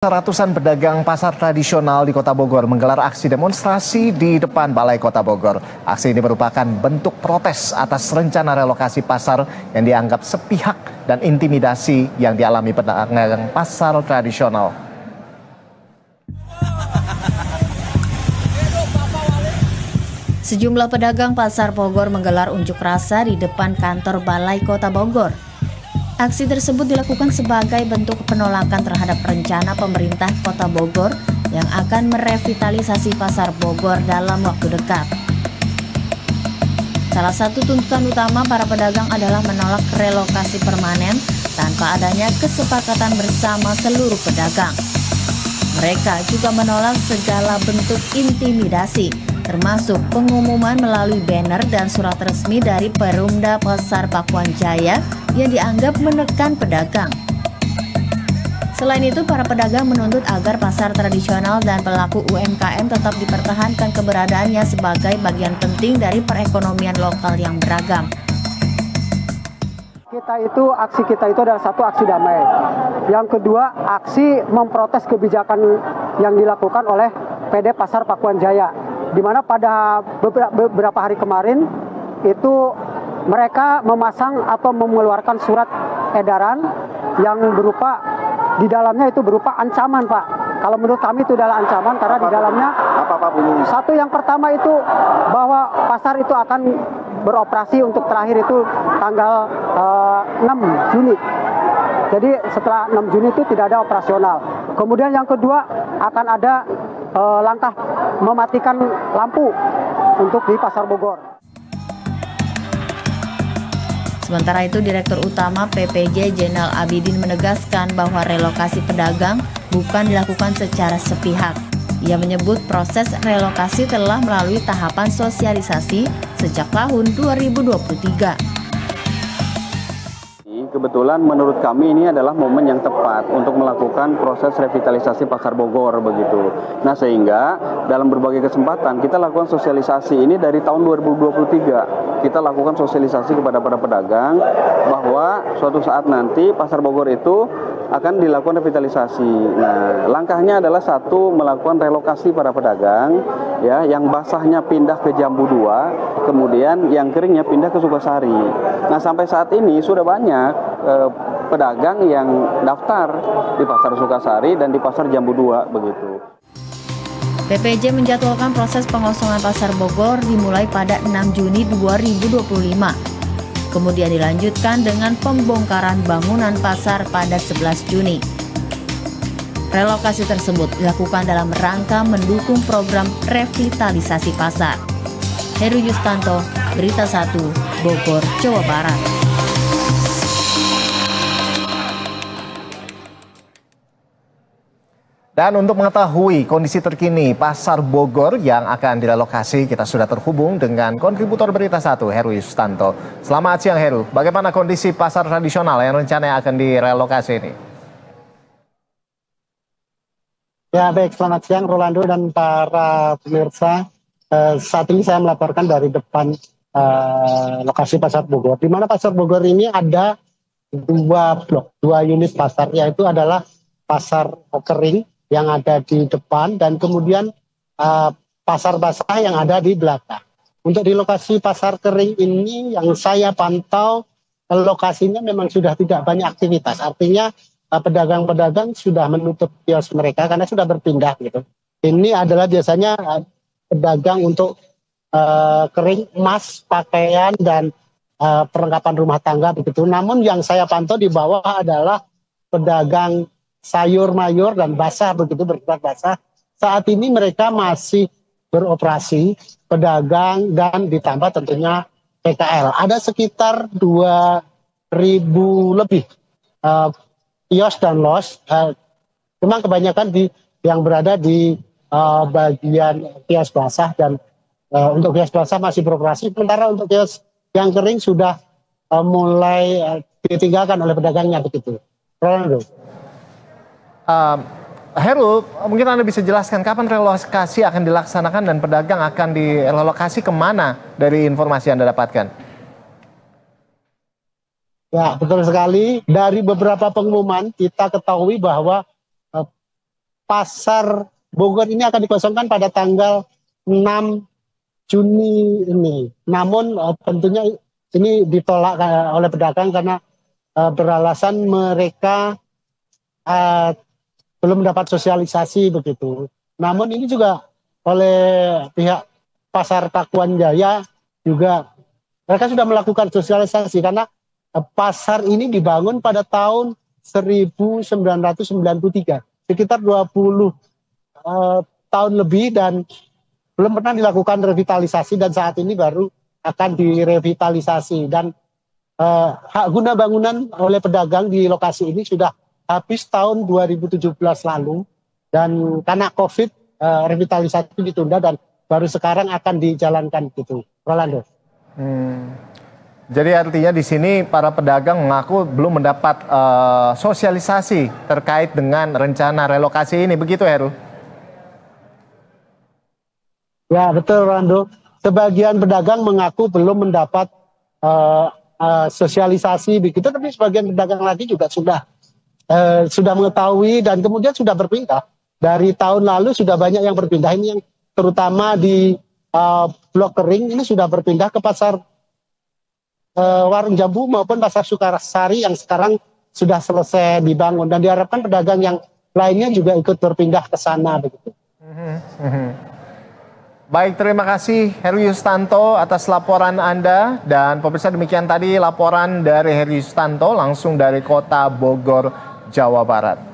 Ratusan pedagang pasar tradisional di Kota Bogor menggelar aksi demonstrasi di depan Balai Kota Bogor. Aksi ini merupakan bentuk protes atas rencana relokasi pasar yang dianggap sepihak dan intimidasi yang dialami pedagang pasar tradisional. Sejumlah pedagang pasar Bogor menggelar unjuk rasa di depan kantor Balai Kota Bogor. Aksi tersebut dilakukan sebagai bentuk penolakan terhadap rencana pemerintah Kota Bogor yang akan merevitalisasi pasar Bogor dalam waktu dekat. Salah satu tuntutan utama para pedagang adalah menolak relokasi permanen tanpa adanya kesepakatan bersama seluruh pedagang. Mereka juga menolak segala bentuk intimidasi, termasuk pengumuman melalui banner dan surat resmi dari Perumda Pasar Pakuan Jaya yang dianggap menekan pedagang. Selain itu, para pedagang menuntut agar pasar tradisional dan pelaku UMKM tetap dipertahankan keberadaannya sebagai bagian penting dari perekonomian lokal yang beragam. Aksi kita itu adalah satu aksi damai. Yang kedua, aksi memprotes kebijakan yang dilakukan oleh PD Pasar Pakuan Jaya, di mana pada beberapa hari kemarin itu mereka memasang atau mengeluarkan surat edaran yang berupa di dalamnya itu berupa ancaman, Pak. Kalau menurut kami itu adalah ancaman karena di dalamnya satu yang pertama itu bahwa pasar itu akan beroperasi untuk terakhir itu tanggal 6 Juni. Jadi setelah 6 Juni itu tidak ada operasional. Kemudian yang kedua akan ada langkah mematikan lampu untuk di Pasar Bogor. Sementara itu, Direktur Utama PPJ Jenal Abidin menegaskan bahwa relokasi pedagang bukan dilakukan secara sepihak. Ia menyebut proses relokasi telah melalui tahapan sosialisasi sejak tahun 2023. Kebetulan menurut kami ini adalah momen yang tepat untuk melakukan proses revitalisasi Pasar Bogor begitu. Nah, sehingga dalam berbagai kesempatan kita lakukan sosialisasi ini dari tahun 2023. Kita lakukan sosialisasi kepada para pedagang bahwa suatu saat nanti Pasar Bogor itu akan dilakukan revitalisasi. Nah, langkahnya adalah satu, melakukan relokasi para pedagang ya, yang basahnya pindah ke Jambu 2, kemudian yang keringnya pindah ke Sukasari. Nah, sampai saat ini sudah banyak pedagang yang daftar di Pasar Sukasari dan di Pasar Jambu 2 begitu. PPJ menjadwalkan proses pengosongan Pasar Bogor dimulai pada 6 Juni 2025. Kemudian dilanjutkan dengan pembongkaran bangunan pasar pada 11 Juni. Relokasi tersebut dilakukan dalam rangka mendukung program revitalisasi pasar. Heru Yustanto, Berita 1, Bogor, Jawa Barat. Dan untuk mengetahui kondisi terkini Pasar Bogor yang akan direlokasi, kita sudah terhubung dengan kontributor Berita 1, Heru Yustanto. Selamat siang, Heru. Bagaimana kondisi pasar tradisional yang rencananya akan direlokasi ini? Ya, baik. Selamat siang, Rolando dan para pemirsa. Saat ini saya melaporkan dari depan lokasi Pasar Bogor, di mana Pasar Bogor ini ada dua blok, dua unit pasar, yaitu adalah Pasar Kering yang ada di depan dan kemudian pasar basah yang ada di belakang. Untuk di lokasi Pasar Kering ini yang saya pantau, lokasinya memang sudah tidak banyak aktivitas. Artinya pedagang-pedagang sudah menutup kios mereka karena sudah berpindah gitu. Ini adalah biasanya pedagang untuk kering, emas, pakaian dan perlengkapan rumah tangga begitu. Namun yang saya pantau di bawah adalah pedagang sayur mayur dan basah begitu, bersifat basah. Saat ini mereka masih beroperasi, pedagang dan ditambah tentunya PKL. Ada sekitar 2.000 lebih kios dan los. Memang kebanyakan yang berada di bagian kios basah dan untuk kios basah masih beroperasi. Sementara untuk kios yang kering sudah mulai ditinggalkan oleh pedagangnya begitu. Rolando. Heru, mungkin Anda bisa jelaskan kapan relokasi akan dilaksanakan dan pedagang akan direlokasi kemana dari informasi yang Anda dapatkan? Ya, betul sekali. Dari beberapa pengumuman kita ketahui bahwa pasar Bogor ini akan dikosongkan pada tanggal 6 Juni ini. Namun tentunya ini ditolak oleh pedagang karena beralasan mereka belum mendapat sosialisasi begitu. Namun ini juga oleh pihak Pasar Pakuan Jaya juga mereka sudah melakukan sosialisasi karena pasar ini dibangun pada tahun 1993, sekitar 20 tahun lebih dan belum pernah dilakukan revitalisasi dan saat ini baru akan direvitalisasi dan hak guna bangunan oleh pedagang di lokasi ini sudah habis tahun 2017 lalu dan karena COVID revitalisasi ditunda dan baru sekarang akan dijalankan gitu. Rolando. Jadi artinya di sini para pedagang mengaku belum mendapat sosialisasi terkait dengan rencana relokasi ini, begitu Heru? Ya betul Rolando. Sebagian pedagang mengaku belum mendapat sosialisasi begitu, tapi sebagian pedagang lagi juga sudah mengetahui dan kemudian sudah berpindah. Dari tahun lalu sudah banyak yang berpindah, ini yang terutama di Blok Kering ini sudah berpindah ke pasar Warung Jambu maupun pasar Sukasari yang sekarang sudah selesai dibangun dan diharapkan pedagang yang lainnya juga ikut berpindah ke sana begitu. Baik, terima kasih Heru Yustanto atas laporan Anda dan pemirsa demikian tadi laporan dari Heru Yustanto langsung dari Kota Bogor, Jawa Barat.